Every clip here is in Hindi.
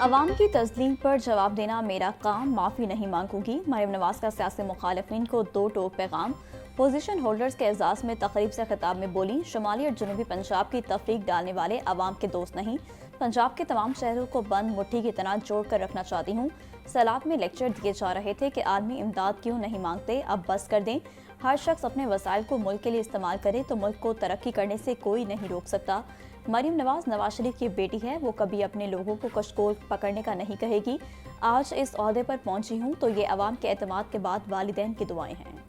अवाम की तस्लीम पर जवाब देना मेरा काम, माफ़ी नहीं मांगूंगी। मरीम नवाज का सियासी मुखालिफिन को दो टोक पैगाम। पोजीशन होल्डर्स के एजाज़ में तकरीब से खिताब में बोली, शुमाली और जनूबी पंजाब की तफरीक डालने वाले अवाम के दोस्त नहीं, पंजाब के तमाम शहरों को बंद मुट्ठी की तरह जोड़ कर रखना चाहती हूँ। सैलाब में लेक्चर दिए जा रहे थे कि आदमी इमदाद क्यों नहीं मांगते, अब बस कर दें। हर शख्स अपने वसाइल को मुल्क के लिए इस्तेमाल करे तो मुल्क को तरक्की करने से कोई नहीं रोक सकता। मरीम नवाज नवाज शरीफ की बेटी है, वो कभी अपने लोगों को कशकोल पकड़ने का नहीं कहेगी। आज इस ओहदे पर पहुंची हूं तो ये अवाम के एतमाद के बाद वालिदैन की दुआएं हैं।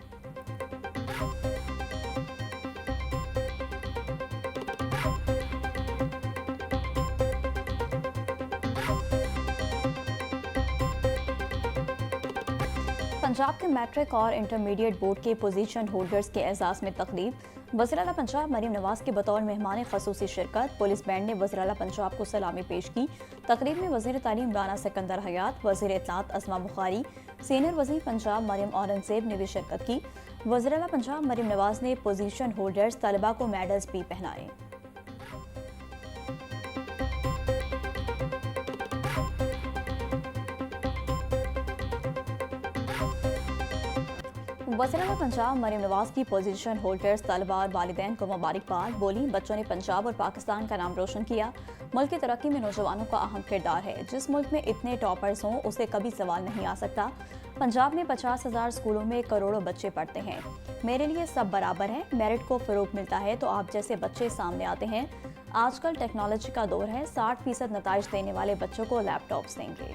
पंजाब के मैट्रिक और इंटरमीडिएट बोर्ड के पोजीशन होल्डर्स के एजाज में तकरीब। वज़ीर आला पंजाब मरीम नवाज के बतौर मेहमान खसूसी शिरकत। पुलिस बैंड ने वज़ीर आला पंजाब को सलामी पेश की। तकरीब में वज़ीर तालीम राना सिकंदर हयात, वज़ीर इत्तलात अस्मा बुखारी, सीनियर वज़ीर पंजाब मरियम औरंगज़ेब ने भी शिरकत की। वज़ीर आला पंजाब मरीम नवाज ने पोजीशन होल्डर्स तलबा को मेडल्स भी पहनाए। वज़ीर आला पंजाब मरीम नवाज की पोजीशन होल्डर्स तलबा और वालिदैन को मुबारकबाद। बोली, बच्चों ने पंजाब और पाकिस्तान का नाम रोशन किया। मुल्क की तरक्की में नौजवानों का अहम किरदार है। जिस मुल्क में इतने टॉपर्स हों उसे कभी सवाल नहीं आ सकता। पंजाब में 50,000 स्कूलों में करोड़ों बच्चे पढ़ते हैं। मेरे लिए सब बराबर हैं। मेरिट को फ़रोग मिलता है तो आप जैसे बच्चे सामने आते हैं। आजकल टेक्नोलॉजी का दौर है। 60% नताइज देने वाले बच्चों को लैपटॉप्स देंगे।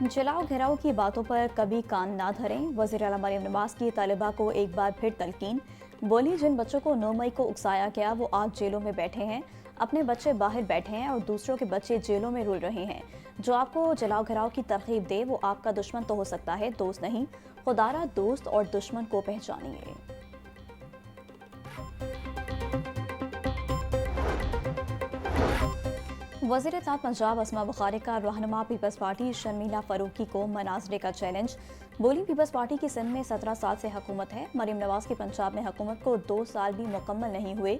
जलाओ घिराओ की बातों पर कभी कान ना धरें। वज़ीर आला मरीम नवाज की तालिबा को एक बार फिर तलकीन। बोली, जिन बच्चों को 9 मई को उकसाया गया वो आज जेलों में बैठे हैं। अपने बच्चे बाहर बैठे हैं और दूसरों के बच्चे जेलों में रुल रहे हैं। जो आपको जलाओ घिराओ की तरकीब दे वो आपका दुश्मन तो हो सकता है, दोस्त नहीं। खुदारा दोस्त और दुश्मन को पहचानिए। वज़ीर इत्तलात पंजाब अस्मा बुखारी का रहनुमा पीपल्स पार्टी शर्मिला फरूकी को मनाजरे का चैलेंज। बोली, पीपल्स पार्टी की सिंध में 17 साल से हुकूमत है। मरीम नवाज की पंजाब में हुकूमत को 2 साल भी मुकम्मल नहीं हुए।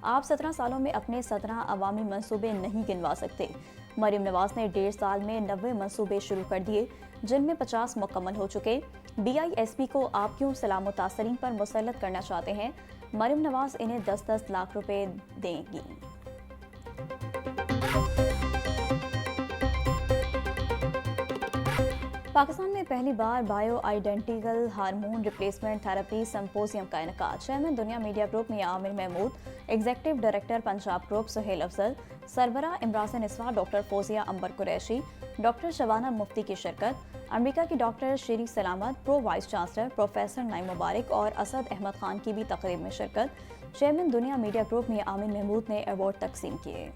आप 17 सालों में अपने 17 अवामी मनसूबे नहीं गिनवा सकते। मरीम नवाज ने 1.5 साल में 90 मनसूबे शुरू कर दिए, जिनमें 50 मुकम्मल हो चुके। BISP को आप क्यों सलाम मुतासरीन पर मुसल्लत करना चाहते हैं? मरीम नवाज इन्हें 10-10 लाख रुपए देंगी। पाकिस्तान में पहली बार bio identical hormone replacement therapy symposium का इनेकाद। Chairman Dunya media group Mian Aamir Mahmood, executive director Punjab group Suhail Afzal, सरबरा इमरान निस्वा डॉक्टर फौजिया अंबर कुरैशी, डॉक्टर शबाना मुफ्ती की शिरकत। अमेरिका की doctor Sheri Salamat, pro vice chancellor professor Naeem Mubarak और असद अहमद खान की भी तकरीब में शिरकत। Chairman Dunya media group Mian Aamir Mahmood ने अवार्ड तकसीम किए।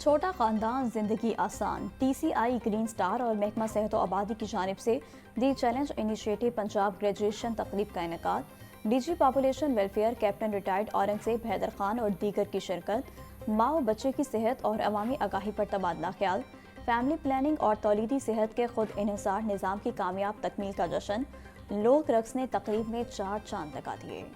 छोटा खानदान जिंदगी आसान। TCI ग्रीन स्टार और महकमा सेहत व आबादी की जानिब से the challenge initiative Punjab graduation तकरीब का इनेकाद। DG population welfare captain retired Aurangzeb Haider Khan और दीगर की शिरकत। माँ और बच्चे की सेहत और अवामी आगाही पर तबादला ख्याल। फैमिली प्लानिंग और तौलीदी सेहत के खुद इन्हिसार निज़ाम की कामयाब तकमील का जश्न। लोक रक्स ने तकरीब में 4 चांद लगा दिए।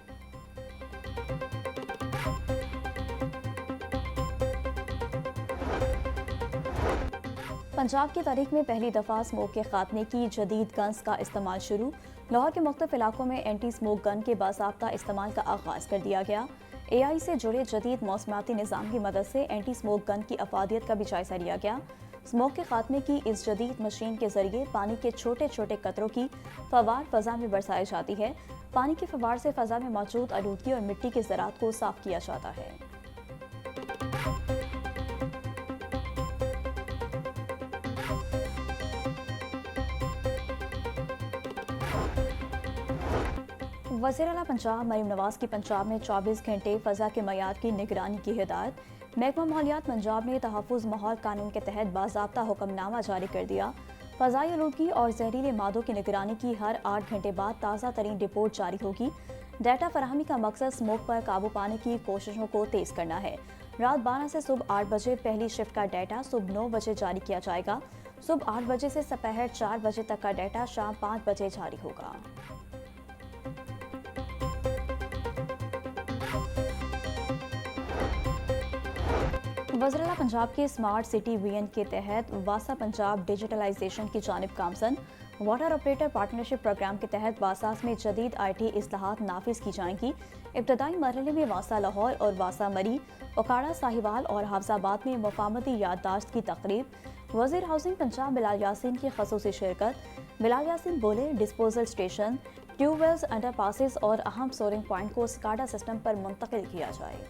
पंजाब की तारीख में पहली दफ़ा स्मोक के खात्मे की जदीद गन्स का इस्तेमाल शुरू। लाहौर के मुख्तलिफ इलाकों में एंटी स्मोक गन के बासाब्ता इस्तेमाल का आगाज़ कर दिया गया। AI से जुड़े जदीद मौसमाती निज़ाम की मदद से एंटी स्मोक गन की अफादियत का भी जायजा लिया गया। स्मोक के खात्मे की इस जदीद मशीन के जरिए पानी के छोटे छोटे कतरों की फवार फ़ज़ा में बरसाई जाती है। पानी के फवार से फ़ज़ा में मौजूद आलूदगी और मिट्टी के ज़रात को साफ किया जाता है। वज़ीर आला पंजाब मरीम नवाज की पंजाब में 24 घंटे फ़ज़ा के मयार की निगरानी की हिदायत। महकमा मालियात पंजाब ने तहफ़्फ़ुज़ माहौल कानून के तहत बाज़ाब्ता हुक्मनामा जारी कर दिया। फ़ज़ाई आलूदगी और जहरीले मादों की निगरानी की हर 8 घंटे बाद ताज़ा तरीन रिपोर्ट जारी होगी। डाटा फराहमी का मकसद स्मोक पर काबू पाने की कोशिशों को तेज करना है। रात 12 से सुबह 8 बजे पहली शिफ्ट का डाटा सुबह 9 बजे जारी किया जाएगा। सुबह 8 बजे से दोपहर 4 बजे तक का डाटा शाम 5 बजे जारी होगा। वज़ीर-ए-आला पंजाब के स्मार्ट सिटी विजन के तहत वासा पंजाब डिजिटलाइजेशन की जानिब गामजन। वाटर ऑपरेटर पार्टनरशिप प्रोग्राम के तहत वासास में जदीद IT इस्लाहात नाफिज की जाएंगी। इब्तदाई मरहले में वासा लाहौर और वासा मरी, ओकाड़ा साहिवाल और हाफजाबाद में मफामती याददाश्त की तकरीब। वज़ीर हाउसिंग पंजाब बिलाल यासीन की खसूसी शिरकत। बिलाल यासीन बोले, disposal station, tube wells, under passes और अहम सोरिंग पॉइंट को स्काडा सिस्टम पर मुंतकिल किया जाए।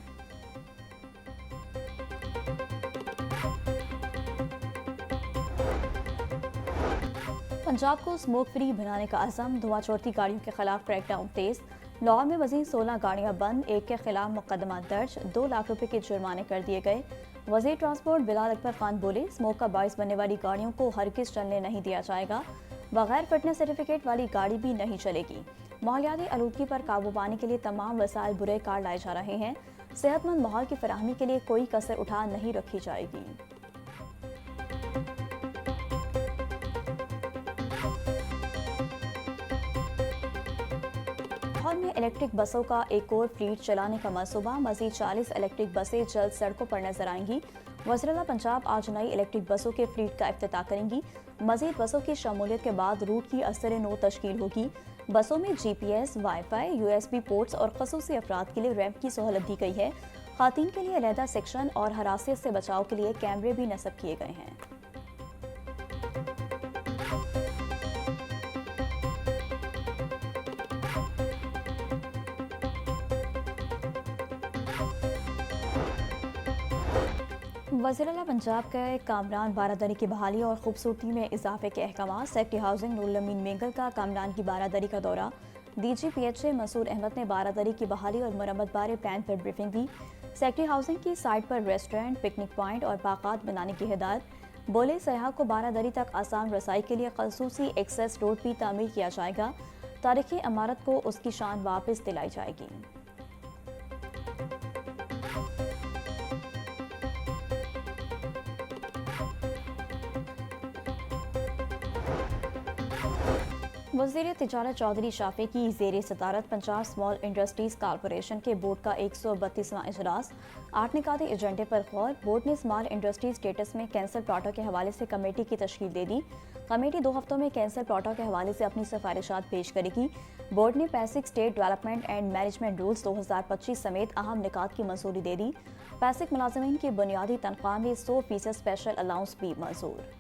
पंजाब को स्मोक फ्री बनाने का अज़म, धुआं छोड़ती गाड़ियों के खिलाफ क्रैकडाउन तेज। लाहौर में मजीद 16 गाड़ियां बंद, एक के खिलाफ मुकदमा दर्ज, 2 लाख रुपए के जुर्माने कर दिए गए। वज़ीर ट्रांसपोर्ट बिलाल अकबर खान बोले, स्मोक का बाइस बनने वाली गाड़ियों को हरगिज़ चलने नहीं दिया जाएगा। बगैर फिटनेस सर्टिफिकेट वाली गाड़ी भी नहीं चलेगी। माहौलियाती आलूदगी पर काबू पाने के लिए तमाम वसाइल बुरे कार लाए जा रहे हैं। सेहतमंद माहौल की फराहमी के लिए कोई कसर उठा नहीं रखी जाएगी। लाहौर में इलेक्ट्रिक बसों का एक और फ्लीट चलाने का मंसूबा, मजीद 40 इलेक्ट्रिक बसें जल्द सड़कों पर नजर आएंगी। वज़ीर-ए-आला पंजाब आज नई इलेक्ट्रिक बसों के फ्लीट का इफ्तिताह करेंगी। मजीद बसों की शमूलियत के बाद रूट की असर नो तश्कील होगी। बसों में GPS, वाईफाई, USB पोर्ट्स और खसूसी अफराद के लिए रैंप की सहूलत दी गई है। खातीन के लिए अलहदा सेक्शन और हरासियत से बचाव के लिए कैमरे भी नस्ब किए गए हैं। वज़ीर-ए-आला पंजाब के कामरान बारादरी की बहाली और खूबसूरती में इजाफे के अहकाम। सेक्रेटरी हाउसिंग नूरुल अमीन मेंगल का कामरान की बारादरी का दौरा। DG-PHA मंसूर अहमद ने बारादरी की बहाली और मरम्मत बारे प्लान पर ब्रीफिंग दी। सेक्रेटरी हाउसिंग की साइट पर रेस्टोरेंट, पिकनिक पॉइंट और बागात बनाने की हिदायत। बोले, सयाह को बारादरी तक आसान रसाई के लिए खसूसी एक्सेस रोड भी तामीर किया जाएगा। तारीखी इमारत को उसकी शान वापस दिलाई जाएगी। वज़ीर तिजारत चौधरी शाफी की ज़ेर सदारत पंजाब स्मॉल इंडस्ट्रीज़ कॉरपोरेशन के बोर्ड का 132वां इजलास। 8 निकाती एजेंडे पर गौर। बोर्ड ने स्मॉल इंडस्ट्री स्टेटस में कैंसर प्लॉटों के हवाले से कमेटी की तश्कील दे दी। कमेटी 2 हफ्तों में कैंसर प्लॉटों के हवाले से अपनी सिफारिशात पेश करेगी। बोर्ड ने पैसिक state development and management rules 2025 समेत अहम निकात की मंजूरी दे दी। पैसिक मुलाजमीन की बुनियादी तनख्वाह में 100% स्पेशल अलाउंस भी मंजूर।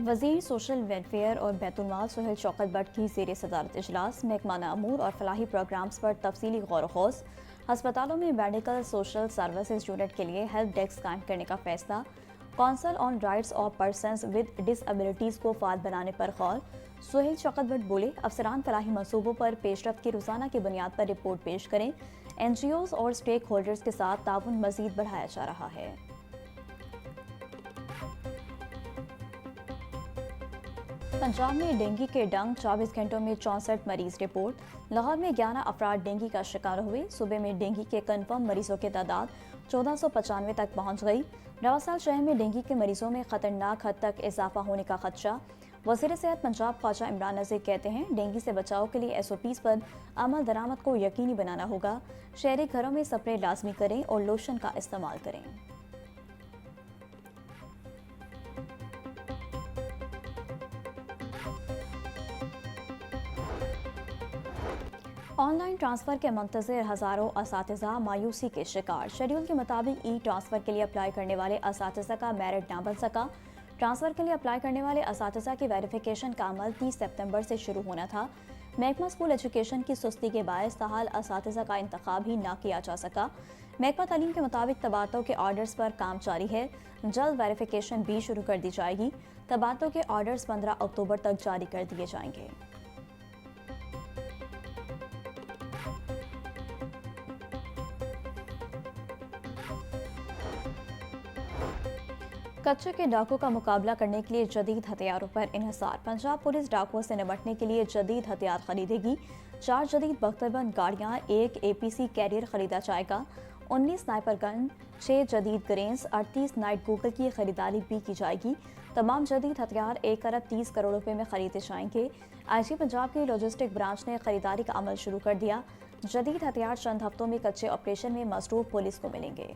वज़ीर सोशल वेलफेयर और बैतुल-माल सुहेल शौकत भट्ट की ज़ेर सदारत इजलास। महकमा अमूर और फलाही प्रोग्राम्स पर तफसीली गौर खोज। अस्पतालों में मेडिकल सोशल सर्विसेज यूनिट के लिए हेल्प डेस्क कायम करने का फैसला। Council on rights of persons with disabilities को फाल बनाने पर गौर। सुहेल शौकत भट्ट बोले, अफसरान फलाही मनसूबों पर पेशरफ्त की रोज़ाना की बुनियाद पर रिपोर्ट पेश करें। NGOs और स्टेक होल्डर्स के साथ ताउन मज़ीद बढ़ाया जा रहा है। पंजाब में डेंगू के डंग, 24 घंटों में 64 मरीज रिपोर्ट। लाहौर में 11 अफराद डेंगू का शिकार हुए। सूबे में डेंगू के कन्फर्म मरीजों की तादाद 1495 तक पहुंच गई। रवा साल शहर में डेंगू के मरीजों में खतरनाक हद तक इजाफा होने का खदशा। वज़ीर सेहत पंजाब ख्वाजा इमरान नज़ीर कहते हैं, डेंगू से बचाव के लिए SOPs पर अमल दरामद को यकीनी बनाना होगा। शहरी घरों में स्प्रे लाजमी करें और लोशन का इस्तेमाल करें। ऑनलाइन ट्रांसफ़र के मुंतज़िर हज़ारों असातिज़ा मायूसी के शिकार। शेड्यूल के मुताबिक ट्रांसफ़र के लिए अप्लाई करने वाले असातिज़ा का मेरिट ना बन सका। ट्रांसफ़र के लिए अप्लाई करने वाले असातिज़ा की वेरिफिकेशन का अमल 30 सितंबर से शुरू होना था। महकमा स्कूल एजुकेशन की सुस्ती के बायस ताहाल असातिज़ा का इंतखाब ही ना किया जा सका। महकमा तालीम के मुताबिक तबादलों के ऑर्डर्स पर काम जारी है। जल्द वेरिफिकेशन भी शुरू कर दी जाएगी। तबादलों के ऑर्डर्स 15 अक्टूबर तक जारी कर दिए जाएंगे। कच्चे के डाकुओं का मुकाबला करने के लिए जदीद हथियारों पर इन्हिसार। पंजाब पुलिस डाकुओं से निपटने के लिए जदीद हथियार खरीदेगी। 4 जदीद बख्तरबंद गाड़ियां, 1 APC कैरियर खरीदा जाएगा। 19 स्नाइपर गन, 6 जदीद ग्रेन्स, 38 नाइट गूगल की खरीदारी भी की जाएगी। तमाम जदीद हथियार 1 अरब 30 करोड़ रुपए में खरीदे जाएंगे। IG पंजाब की लॉजिस्टिक ब्रांच ने खरीदारी का अमल शुरू कर दिया। जदीद हथियार चंद हफ्तों में कच्चे ऑपरेशन में मसरूफ पुलिस को मिलेंगे।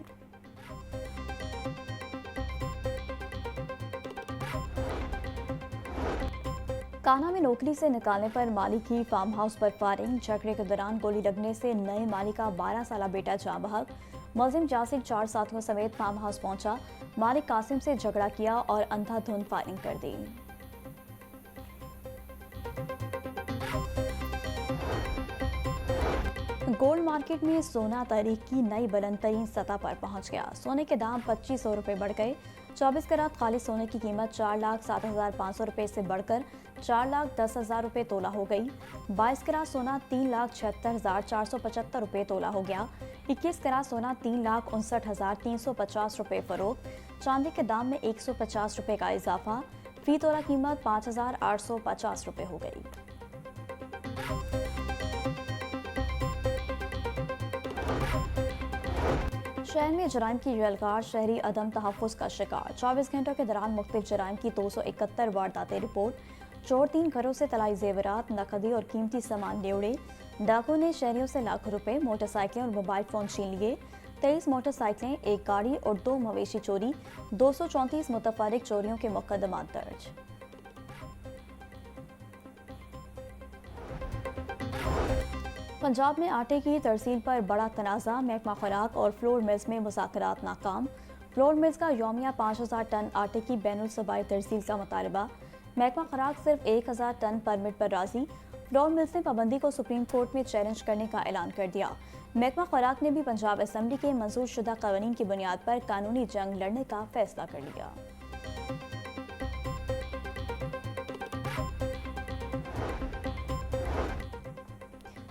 कान्हा में नौकरी से निकालने पर मालिक की फार्म हाउस पर फायरिंग। झगड़े के दौरान गोली लगने से नए मालिक का 12 साला बेटा जाँ बहक। मुलजिम जासिर 4 साथियों समेत फार्म हाउस पहुंचा। मालिक कासिम से झगड़ा किया और अंधाधुंध फायरिंग कर दी। गोल्ड मार्केट में सोना तारीख की नई बुलंद तरीन सतह पर पहुंच गया। सोने के दाम 2500 रुपये बढ़ गए। 24 कैरेट खाली सोने की कीमत 4,07,500 रुपये से बढ़कर 4,10,000 रुपये तोला हो गई। 22 कैरेट सोना 3,76,475 रुपये तोला हो गया। 21 कैरेट सोना 3,59,350 रुपये फरोख्त। चांदी के दाम में 150 रुपये का इजाफा। फी तोला कीमत 5,850 रुपये हो गई। शहर में जराइम की यलगार, शहरी अदम तहफ़्फ़ुज़ का शिकार। 24 घंटों के दौरान मुख्तलिफ जराइम की 271 वारदातें रिपोर्ट। चोर 3 घरों से तलाई जेवरात, नकदी और कीमती सामान ले उड़े। डाकुओं ने शहरियों से लाखों रुपए, मोटरसाइकिलें और मोबाइल फ़ोन छीन लिए। 23 मोटरसाइकिलें, 1 गाड़ी और 2 मवेशी चोरी। 234 मुतफर्रिक चोरियों के मुकदमा दर्ज। पंजाब में आटे की तरसील पर बड़ा तनाज़ा। महकमा खुराक और फ्लोर मिल्स में मुज़ाकरात नाकाम। फ्लोर मिल्स का यौमिया 5,000 टन आटे की बैनुल सूबाई तरसील का मुतालबा। महकमा खुराक सिर्फ 1,000 टन परमिट पर राजी। फ्लोर मिल्स ने पाबंदी को सुप्रीम कोर्ट में चैलेंज करने का ऐलान कर दिया। महकमा खुराक ने भी पंजाब असम्बली के मंजूर शुदा कवानीन की बुनियाद पर कानूनी जंग लड़ने का फैसला कर लिया।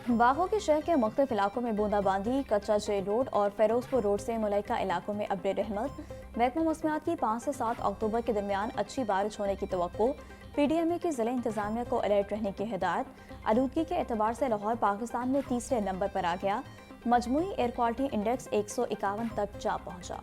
बागों के शहर के मुख्तलिफ इलाकों में बूंदाबांदी। कच्चा जेल रोड और फेरोजपुर रोड से मुलैका इलाकों में अब्र रहमत। महकमा मौसमियात की 5 से 7 अक्टूबर के दरमियान अच्छी बारिश होने की तवक्को। PDMA की जिला इंतजामिया को अलर्ट रहने की हिदायत। आलूदगी के एतबार से लाहौर पाकिस्तान में तीसरे नंबर पर आ गया। मजमूई एयर क्वालिटी इंडेक्स 151 तक जा पहुंचा।